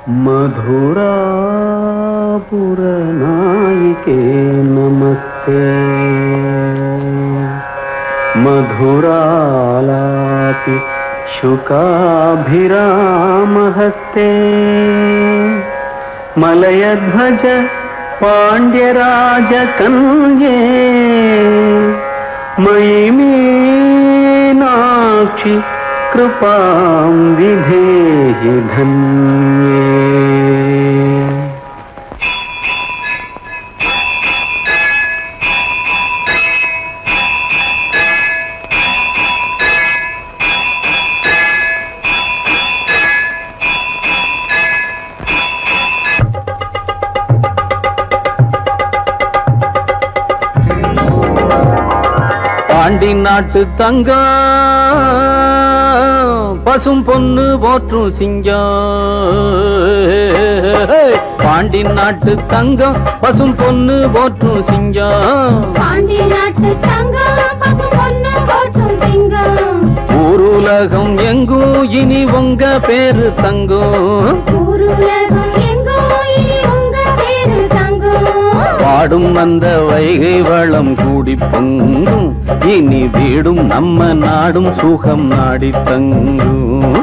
मधुरापुरनायिके नमस्ते मधुरालापि शुकाभिरामहस्ते मलयध्वज पाण्ड्यराजकन्ये मयि मीनाक्षि कृपां विधेहि धन्ये பாண்டி நாட்டு தங்கம் பசும் பொண்ணு போற்றும் சிங்கம் பாண்டி நாட்டு தங்கம் பசும் பொண்ணு போற்றும் சிங்கம் பாண்டி நாட்டு தங்கம் பசும் பொண்ணு போற்றும் சிங்கம் ஊருலகம் எங்கும் இனி உங்க பேரு தங்கம் ஊருலகம் எங்கும் இனி உங்க பேரு தங்கம் பாடும் அந்த வைகை வளம் கூடி பொங்கும் இனி வீடும் நம்ம நாடும் சுகம் நாடி தங்கும்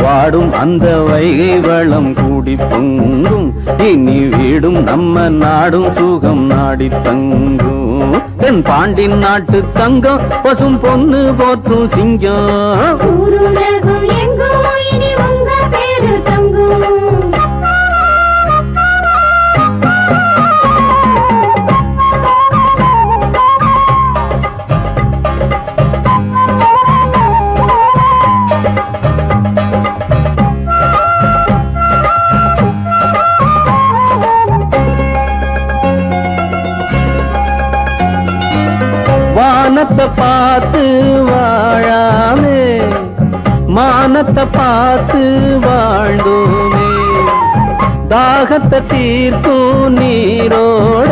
வாடும் அந்த வைகை வளம் கூடி பொங்கும் இனி வீடும் நம்ம நாடும் சுகம் நாடி தங்கும் தென் பாண்டி நாட்டு தங்கம் பசும் பொண்ணு போற்றும் சிங்கம் ஊருலகம் எங்கும் இனி உங்க பேரு தங்கம் வானத்தை பார்த்து வாழாமே மானத்தை பார்த்து வாழ்ந்தோமே தாகத்தை தீர்க்கும் நீரோட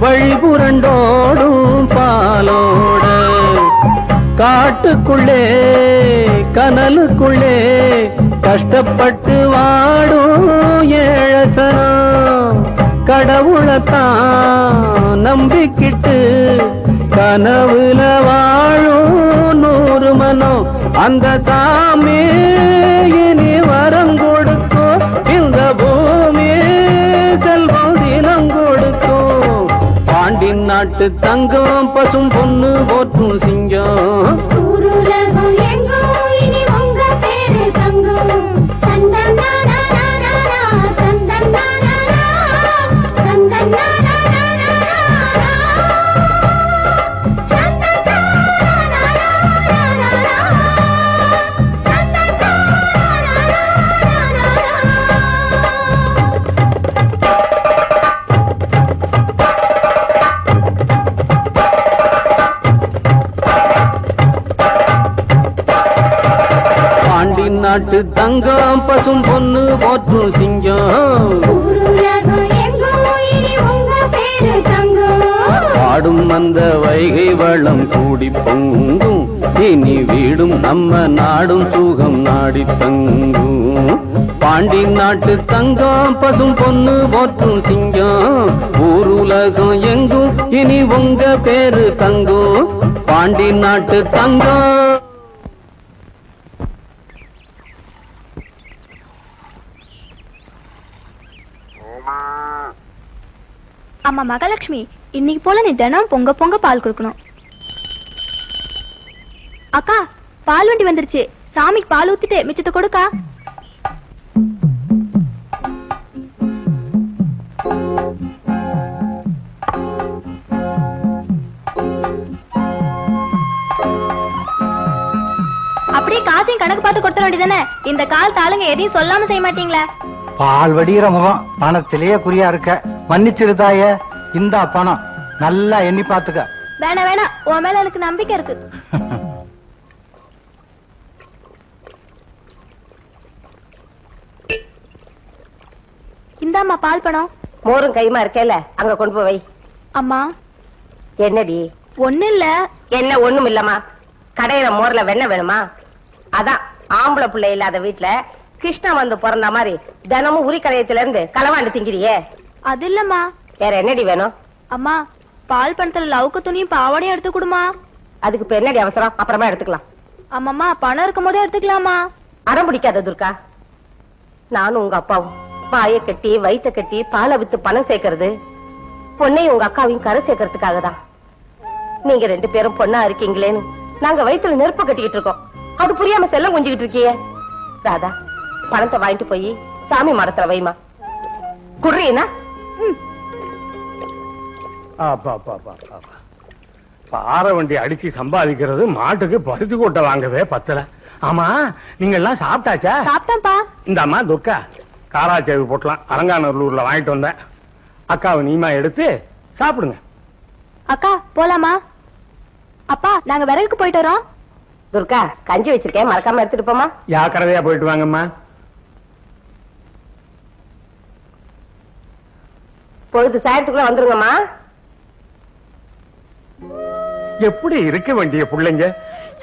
வழிபுரண்டோடும் பாலோட காட்டுக்குள்ளே கனலுக்குள்ளே கஷ்டப்பட்டு வாடும் ஏழசனம் கடவுளைத்தான் நம்பிக்கிட்டு கனவுல வாழும் 100 மனம் அந்த சாமி இனி வரம் கொடுக்கும் இந்த பூமி செல்வம் தினம் கொடுக்கும் பாண்டி நாட்டு தங்கம் பசும் பொண்ணு போற்றும் சிங்கம் ஊருலகம் எங்கும் இனி உங்க பேரு தங்கம் நாட்டு தங்கம் பசும் பொண்ணு போற்றும் சிங்கம் ஊருலகம் எங்கும் இனி உங்க பேரு தங்கம் பாடும் அந்த வைகை வளம் கூடி பொங்கும் இனி வீடும் நம்ம நாடும் சுகம் நாடி தங்கும் பாண்டி நாட்டு தங்கம் பசும் பொண்ணு போற்றும் சிங்கம் ஊருலகம் எங்கும் இனி உங்க பேரு தங்கம் பாண்டி நாட்டு தங்கம் அம்மா மகாலட்சுமி, இன்னைக்கு போல நீ தினம் பொங்க பொங்க பால் கொடுக்கணும். அக்கா, பால் வண்டி வந்துருச்சு. சாமிக்கு பால் ஊத்திட்டு மிச்சத்தை கொடுக்கா. அப்படியே காசையும் கணக்கு பார்த்து கொடுத்த வேண்டியதானே. இந்த கால் தாளுங்க எதையும் சொல்லாம செய்ய மாட்டீங்களா? பால் வடிகிற முகம் பணத்திலேயே குறியா இருக்க. மன்னிச்சிருதாய, இந்த பணம் நல்லா எண்ணி பாத்துக்க. வேணா வேணா, உன் மேல எனக்கு நம்பிக்கை இருக்கு. இந்தாம்மா பால் பணம். மோரும் கைமா இருக்கேல, அங்க கொண்டு போய் வை. அம்மா. என்னடி? ஒண்ணு இல்ல. என்ன ஒண்ணும் இல்லம்மா, கடையில மோர்ல வெண்ணெய் வேணுமா? அதான் ஆம்பளை பிள்ளை இல்லாத வீட்டுல கிருஷ்ணா வந்து பிறந்த மாதிரி தினமும் உரி கலையத்துல இருந்து களவாண்டு திங்கிறியே. அது இல்லம்மா. வேற என்னடி வேணும்? அம்மா, பால் பணத்துல லவுக்கு துணியும் பாவாடையும் எடுத்து கொடுமா. அதுக்கு இப்ப என்னடி அவசரம்? அப்புறமா எடுத்துக்கலாம். ஆமாம்மா, பணம் இருக்கும் போதே எடுத்துக்கலாமா? அடம் பிடிக்காத துர்கா. நானும் உங்க அப்பாவும் வாயை கட்டி வயிற்ற கட்டி பாலை வித்து பணம் சேர்க்கறது பொண்ணையும் உங்க அக்காவையும் கரை சேர்க்கறதுக்காக தான். நீங்க 2 பேரும் பொண்ணா இருக்கீங்களேன்னு நாங்க வயிற்றுல நெருப்பு கட்டிக்கிட்டு இருக்கோம். அது புரியாம செல்லம் கொஞ்சிக்கிட்டு இருக்கியே. ராதா, பணத்தை வாங்கிட்டு போய் சாமி மரத்துல வைமா. குடுறீனா? பாறை வண்டி அடிச்சு சம்பாதிக்கிறது மாட்டுக்கு பருத்தி கொட்டை வாங்கவே பத்தல. ஆமா, நீங்க எல்லாம் சாப்பிட்டாச்சா? சாப்பிட்டேன்ப்பா. இந்த அம்மா துர்கா காராச்சேவி போட்டலாம் அலங்காநல்லூர்ல வாங்கிட்டு வந்தேன். அக்காவை நீமா எடுத்து சாப்பிடுங்க. அக்கா போலாமா? அப்பா, நாங்க விறகுக்கு போயிட்டு வரோம். துர்கா, கஞ்சி வச்சிருக்கேன், மறக்காம எடுத்துட்டு போமா. ஜாக்கிரதையா போயிட்டு வாங்கம்மா. பொழுது சாயத்துக்குள்ள வந்துருங்கம்மா. எப்படி இருக்க வேண்டிய பிள்ளைங்க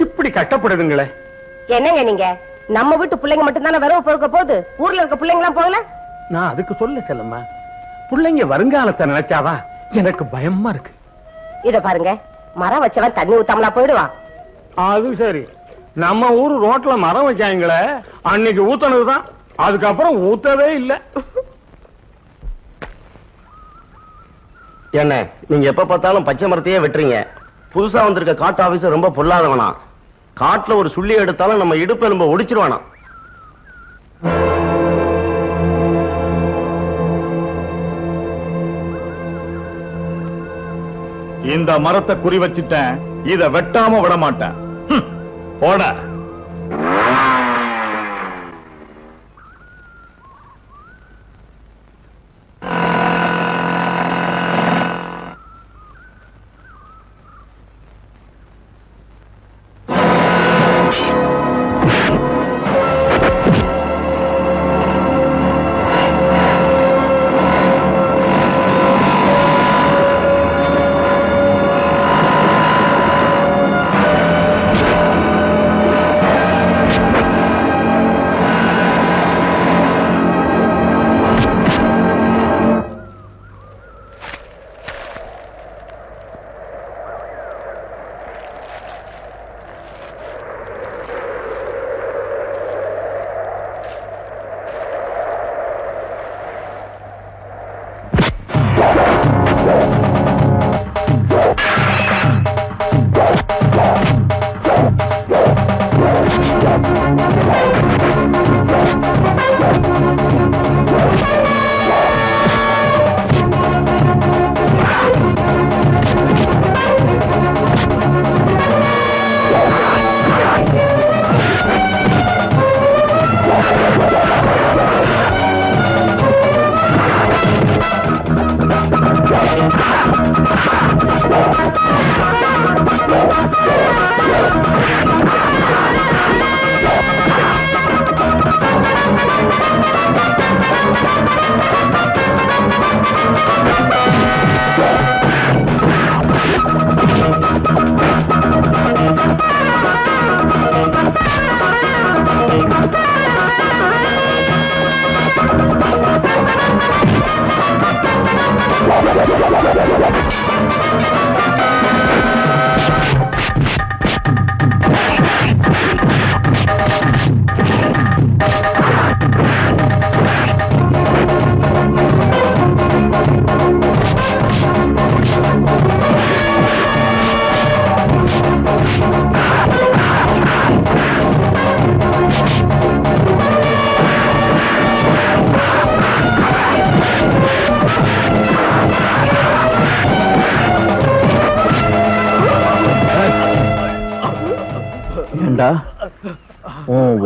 இப்படி கஷ்டப்படுதுங்களே. என்னங்க நீங்க? நம்ம வீட்டு பிள்ளைங்க மட்டும் தானே விரவு பொறுக்க போகுது, ஊர்ல இருக்க பிள்ளைங்க எல்லாம் போகல. நான் அதுக்கு சொல்ல செல்லம்மா, பிள்ளைங்க வருங்காலத்தை நினைச்சாவா எனக்கு பயமா இருக்கு. இத பாருங்க, மரம் வச்சவன் தண்ணி ஊத்தாமலா போயிடுவான். அது சரி, நம்ம ஊரு ரோட்ல மரம் வச்சாங்களே, அன்னைக்கு ஊத்தனதுதான், அதுக்கப்புறம் ஊத்தவே இல்ல. என்ன நீங்க எப்ப பார்த்தாலும் பச்சை மரத்தையே வெட்டுறீங்க. புதுசா வந்திருக்க காட்டு ஆபீசர் ரொம்ப பொல்லாதவனா. காட்டுல ஒரு சுள்ளி எடுத்தாலும் நம்ம இடுப்பு எலும்ப ஒடிச்சிருவானா. இந்த மரத்தை குறி வச்சிட்டேன், இத வெட்டாம விட மாட்டேன். போட.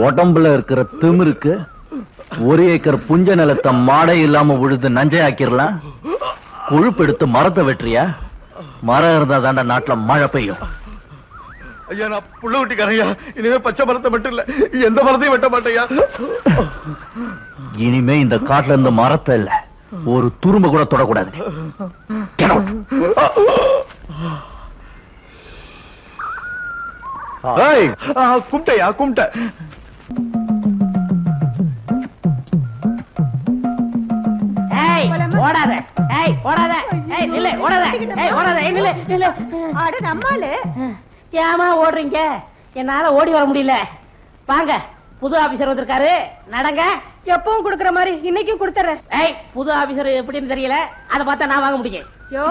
உடம்புல இருக்கிற திமிருக்கு 1 ஏக்கர் புஞ்ச நிலத்தை மாடை இல்லாம உழுது நஞ்சையாக்கிரலாம். கொழுப்பு எடுத்து மரத்தை வெற்றியா? மரம் இருந்தா தாண்டா நாட்டுல மழை பெய்யும். ஐயா, நான் புள்ள ஊட்டிக்காரையா, இனிமே பச்சை மரத்தை மட்டும் இல்ல எந்த மரத்தையும் வெட்ட மாட்டேயா. இனிமே இந்த காட்டுல இருந்து மரத்தை இல்ல ஒரு துரும்ப கூட தொடக்கூடாது. கும்பிட்டையா கும்பிட்ட. ஏய் ஓடாத ஏய் ஓடாத ஏய் நில்லு ஓடாத ஏய் ஓடாத ஏய் நில்லு நில்லு அட நம்மாளு ஏமா ஓடுறீங்க என்னால ஓடி வர முடியல வாங்க புது ஆபீசர் வந்திருக்காரு நடங்க எப்பவும் குடுக்கற மாதிரி இன்னைக்கும் குடுத்துறேன் ஏய் புது ஆபீசர் எப்படின்னு தெரியல அத பார்த்தா நான் வாங்க முடியும் யோ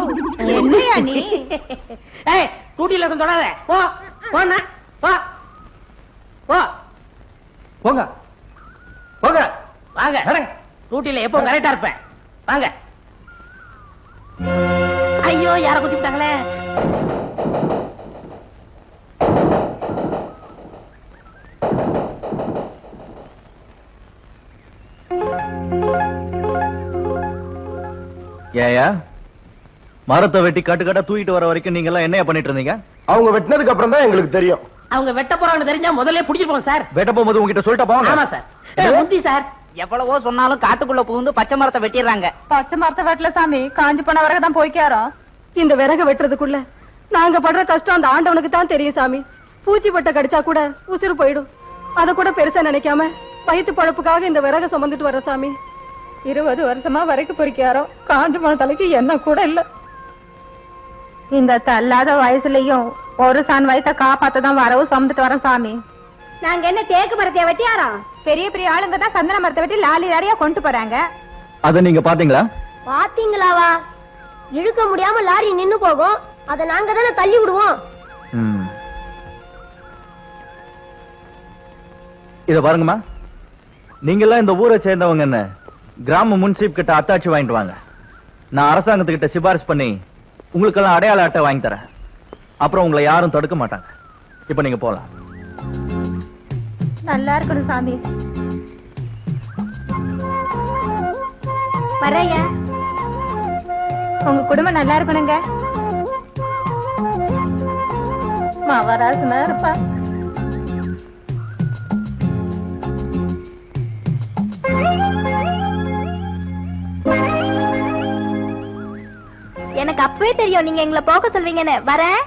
என்னையா நீ ஏய் டூட்டில இருந்து தொடாத போ போண்ணா போ போ போங்க போங்க வாங்க டூட்டில எப்போ கரெக்டா இருப்பேன் வாங்க ஐயோ யார குத்தி விட்டாங்களே ஏயா மரத்தை வெட்டி கட்டுக்கட்டா தூக்கிட்டு வர வரைக்கும் நீங்க எல்லாம் என்னைய பண்ணிட்டு இருந்தீங்க? அவங்க வெட்டினதுக்கு அப்புறம் தான் எங்களுக்கு தெரியும். அவங்க வெட்ட போறாங்கன்னு தெரிஞ்சா முதல்ல புடிச்சிருப்போம் சார். வெட்ட போகும்போது உங்ககிட்ட சொல்லிட்டா போங்க. ஆமா சார். முந்தி சார் எவ்வளவோ சொன்னாலும் காட்டுக்குள்ள புகுந்து பச்சை மரத்தை வெட்டிடுறாங்க. பச்சை மரத்தை வெட்டல சாமி, காஞ்சி போன விறகு தான் போய்க்காரோ. இந்த விறகு வெட்டுறதுக்குள்ள நாங்க படுற கஷ்டம் அந்த ஆண்டவனுக்கு தான் தெரியும் சாமி. பூச்சி பட்டை கடிச்சா கூட உசுறு போயிடும். அத கூட பெருசா நினைக்காம வயிற்று பழப்புக்காக இந்த விறக சுமந்துட்டு வர சாமி. 20 வருஷமா வரைக்கும் பொறிக்காரோ, காஞ்சி போன தலைக்கு என்ன கூட இல்ல. இந்த தள்ளாத வயசுலயும் ஒரு சான் வயசை காப்பாத்ததான் வரவு சுமந்துட்டு வர சாமி. நாங்க என்ன தேக்கு மரத்தைய வெட்டியாரோ? பெரிய பெரிய ஆளுங்க தான் சந்தன மரத்தை வெட்டி லாலி லாரியா கொண்டு போறாங்க. அத நீங்க பாத்தீங்களா? பாத்தீங்களாவா? இழுக்க முடியாம லாரி நின்னு போகும், அத நாங்க தானே தள்ளி விடுவோம். இத பாருங்கம்மா, நீங்க எல்லாம் இந்த ஊரை சேர்ந்தவங்க என்ன கிராம முன்சீப் கிட்ட அத்தாட்சி வாங்கிட்டு வாங்க. நான் அரசாங்கத்துக்கிட்ட சிபாரிசு பண்ணி உங்களுக்கெல்லாம் அடையாள அட்டை வாங்கி தரேன். அப்புறம் உங்களை யாரும் தடுக்க மாட்டாங்க. இப்ப நீங்க போலாம். நல்லா இருக்கணும் சாமி. வரையா, உங்க குடும்பம் நல்லா இருக்கணுங்க. மாவராசனா இருப்பா. எனக்கு அப்பவே தெரியும் நீங்க எங்களை போக சொல்வீங்கன்னு. வரேன்.